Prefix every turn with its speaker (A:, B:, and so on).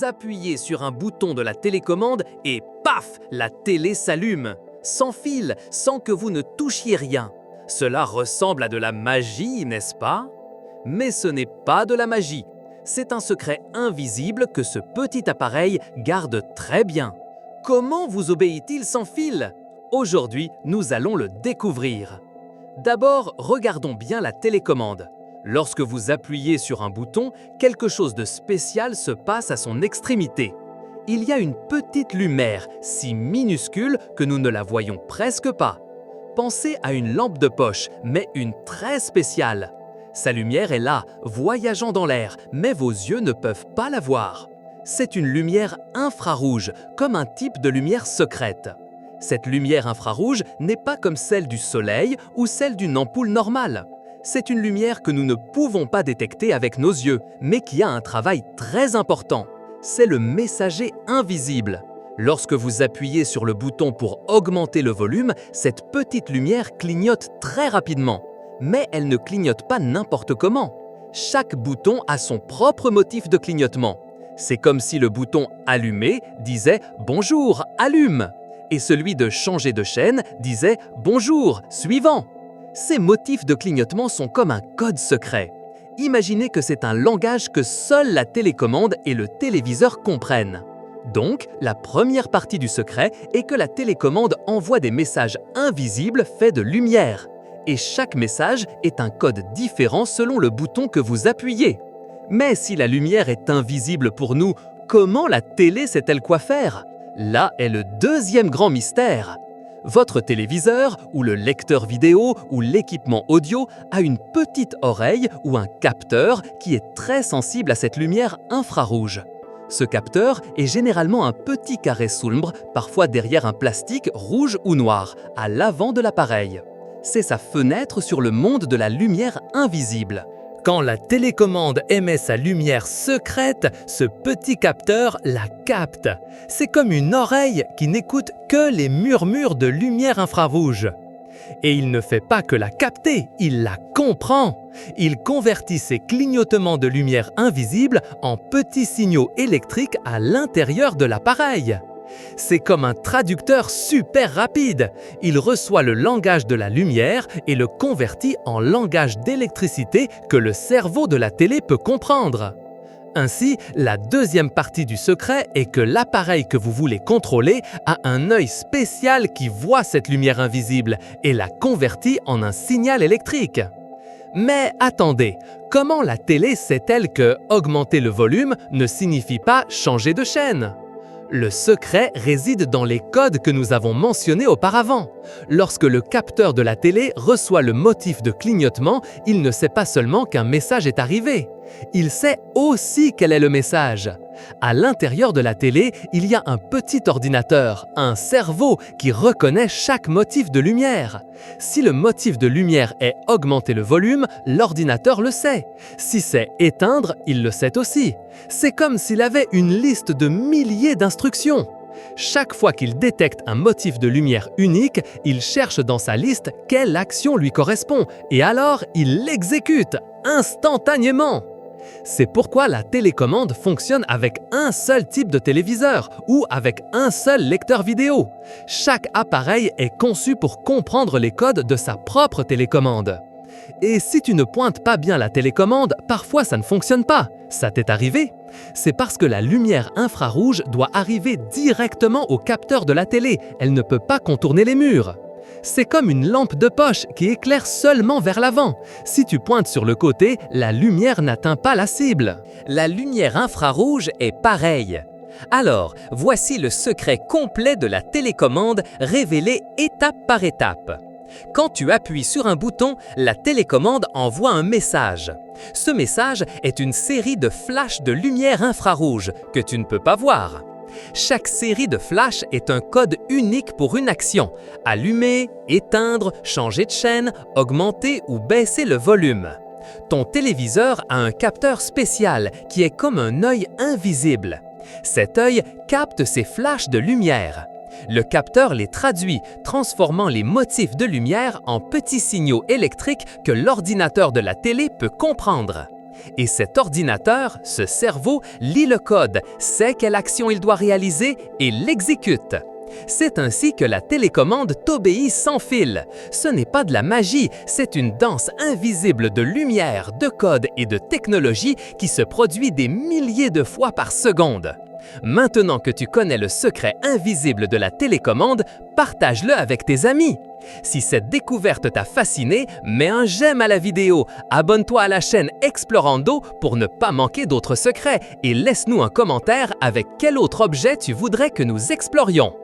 A: vous appuyez sur un bouton de la télécommande et paf, la télé s'allume, sans fil, sans que vous ne touchiez rien. Cela ressemble à de la magie, n'est-ce pas? Mais ce n'est pas de la magie. C'est un secret invisible que ce petit appareil garde très bien. Comment vous obéit-il sans fil? Aujourd'hui, nous allons le découvrir. D'abord, regardons bien la télécommande. Lorsque vous appuyez sur un bouton, quelque chose de spécial se passe à son extrémité. Il y a une petite lumière, si minuscule que nous ne la voyons presque pas. Pensez à une lampe de poche, mais une très spéciale. Sa lumière est là, voyageant dans l'air, mais vos yeux ne peuvent pas la voir. C'est une lumière infrarouge, comme un type de lumière secrète. Cette lumière infrarouge n'est pas comme celle du soleil ou celle d'une ampoule normale. C'est une lumière que nous ne pouvons pas détecter avec nos yeux, mais qui a un travail très important. C'est le messager invisible. Lorsque vous appuyez sur le bouton pour augmenter le volume, cette petite lumière clignote très rapidement. Mais elle ne clignote pas n'importe comment. Chaque bouton a son propre motif de clignotement. C'est comme si le bouton « Allumer » disait « Bonjour, allume » et celui de « Changer de chaîne » disait « Bonjour, suivant ». Ces motifs de clignotement sont comme un code secret. Imaginez que c'est un langage que seule la télécommande et le téléviseur comprennent. Donc, la première partie du secret est que la télécommande envoie des messages invisibles faits de lumière. Et chaque message est un code différent selon le bouton que vous appuyez. Mais si la lumière est invisible pour nous, comment la télé sait-elle quoi faire? Là est le deuxième grand mystère. Votre téléviseur, ou le lecteur vidéo, ou l'équipement audio a une petite oreille ou un capteur qui est très sensible à cette lumière infrarouge. Ce capteur est généralement un petit carré sombre, parfois derrière un plastique rouge ou noir, à l'avant de l'appareil. C'est sa fenêtre sur le monde de la lumière invisible. Quand la télécommande émet sa lumière secrète, ce petit capteur la capte. C'est comme une oreille qui n'écoute que les murmures de lumière infrarouge. Et il ne fait pas que la capter, il la comprend. Il convertit ces clignotements de lumière invisible en petits signaux électriques à l'intérieur de l'appareil. C'est comme un traducteur super rapide. Il reçoit le langage de la lumière et le convertit en langage d'électricité que le cerveau de la télé peut comprendre. Ainsi, la deuxième partie du secret est que l'appareil que vous voulez contrôler a un œil spécial qui voit cette lumière invisible et la convertit en un signal électrique. Mais attendez, comment la télé sait-elle que augmenter le volume ne signifie pas changer de chaîne ? Le secret réside dans les codes que nous avons mentionnés auparavant. Lorsque le capteur de la télé reçoit le motif de clignotement, il ne sait pas seulement qu'un message est arrivé. Il sait aussi quel est le message. À l'intérieur de la télé, il y a un petit ordinateur, un cerveau qui reconnaît chaque motif de lumière. Si le motif de lumière est augmenter le volume, l'ordinateur le sait. Si c'est éteindre, il le sait aussi. C'est comme s'il avait une liste de milliers d'instructions. Chaque fois qu'il détecte un motif de lumière unique, il cherche dans sa liste quelle action lui correspond et alors il l'exécute instantanément. C'est pourquoi la télécommande fonctionne avec un seul type de téléviseur ou avec un seul lecteur vidéo. Chaque appareil est conçu pour comprendre les codes de sa propre télécommande. Et si tu ne pointes pas bien la télécommande, parfois ça ne fonctionne pas. Ça t'est arrivé? C'est parce que la lumière infrarouge doit arriver directement au capteur de la télé. Elle ne peut pas contourner les murs. C'est comme une lampe de poche qui éclaire seulement vers l'avant. Si tu pointes sur le côté, la lumière n'atteint pas la cible.
B: La lumière infrarouge est pareille. Alors, voici le secret complet de la télécommande révélé étape par étape. Quand tu appuies sur un bouton, la télécommande envoie un message. Ce message est une série de flashs de lumière infrarouge que tu ne peux pas voir. Chaque série de flashs est un code unique pour une action: allumer, éteindre, changer de chaîne, augmenter ou baisser le volume. Ton téléviseur a un capteur spécial qui est comme un œil invisible. Cet œil capte ces flashs de lumière. Le capteur les traduit, transformant les motifs de lumière en petits signaux électriques que l'ordinateur de la télé peut comprendre. Et cet ordinateur, ce cerveau, lit le code, sait quelle action il doit réaliser et l'exécute. C'est ainsi que la télécommande t'obéit sans fil. Ce n'est pas de la magie, c'est une danse invisible de lumière, de code et de technologie qui se produit des milliers de fois par seconde. Maintenant que tu connais le secret invisible de la télécommande, partage-le avec tes amis. Si cette découverte t'a fasciné, mets un j'aime à la vidéo, abonne-toi à la chaîne Explorando pour ne pas manquer d'autres secrets et laisse-nous un commentaire avec quel autre objet tu voudrais que nous explorions.